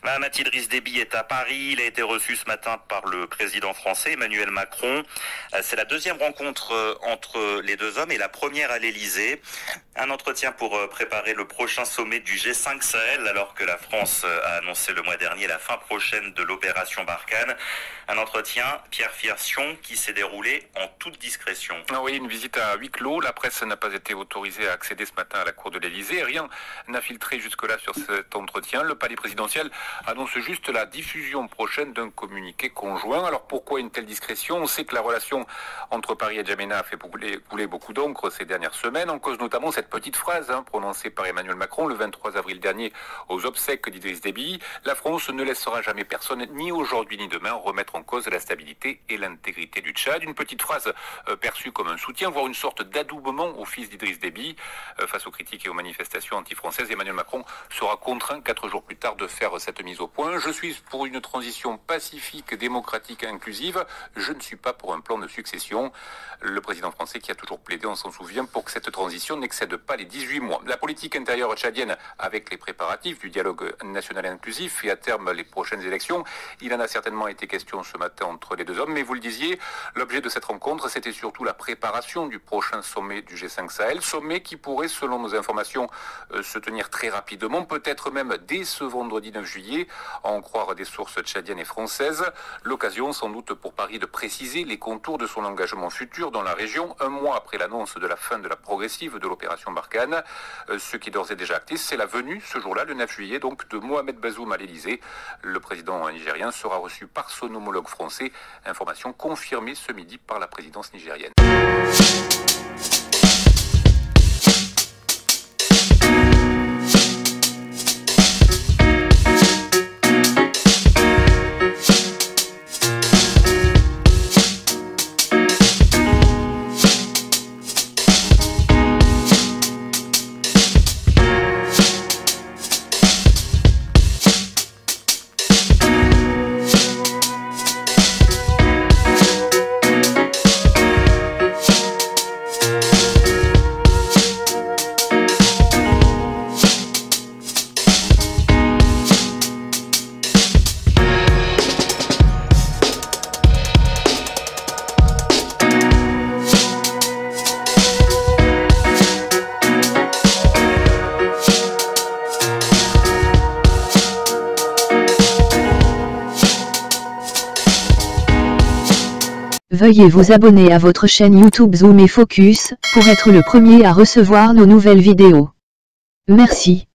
Mahamat Idriss Déby est à Paris. Il a été reçu ce matin par le président français Emmanuel Macron. C'est la deuxième rencontre entre les deux hommes et la première à l'Elysée. Un entretien pour préparer le prochain sommet du G5 Sahel, alors que la France a annoncé le mois dernier la fin prochaine de l'opération Barkhane. Un entretien, Pierre Firsion, qui s'est déroulé en toute discrétion. Oui, une visite à huis clos. La presse n'a pas été autorisée à accéder ce matin à la cour de l'Elysée. Rien n'a filtré jusque-là sur cet entretien. Le palais présidentiel annonce juste la diffusion prochaine d'un communiqué conjoint. Alors pourquoi une telle discrétion? On sait que la relation entre Paris et N'Djamena a fait couler beaucoup d'encre ces dernières semaines, en cause notamment cette petite phrase prononcée par Emmanuel Macron le 23 avril dernier aux obsèques d'Idriss Déby. La France ne laissera jamais personne, ni aujourd'hui ni demain, remettre en cause la stabilité et l'intégrité du Tchad. Une petite phrase perçue comme un soutien, voire une sorte d'adoubement au fils d'Idriss Déby. Face aux critiques et aux manifestations anti-françaises, Emmanuel Macron sera contraint 4 jours plus tard de faire cette mise au point. Je suis pour une transition pacifique, démocratique et inclusive. Je ne suis pas pour un plan de succession. Le président français qui a toujours plaidé, on s'en souvient, pour que cette transition n'excède pas les 18 mois. La politique intérieure tchadienne, avec les préparatifs du dialogue national inclusif et à terme les prochaines élections, il en a certainement été question ce matin entre les deux hommes. Mais vous le disiez, l'objet de cette rencontre, c'était surtout la préparation du prochain sommet du G5 Sahel. Sommet qui pourrait, selon nos informations, se tenir très rapidement, peut-être même dès ce vendredi 9 juillet, à en croire des sources tchadiennes et françaises. L'occasion sans doute pour Paris de préciser les contours de son engagement futur dans la région, un mois après l'annonce de la fin de la progressive de l'opération Barkhane. Ce qui est d'ores et déjà acté, c'est la venue ce jour-là, le 9 juillet, donc de Mohamed Bazoum à l'Elysée. Le président nigérien sera reçu par son homologue français. Information confirmée ce midi par la présidence nigérienne. Veuillez vous abonner à votre chaîne YouTube Zoom et Focus, pour être le premier à recevoir nos nouvelles vidéos. Merci.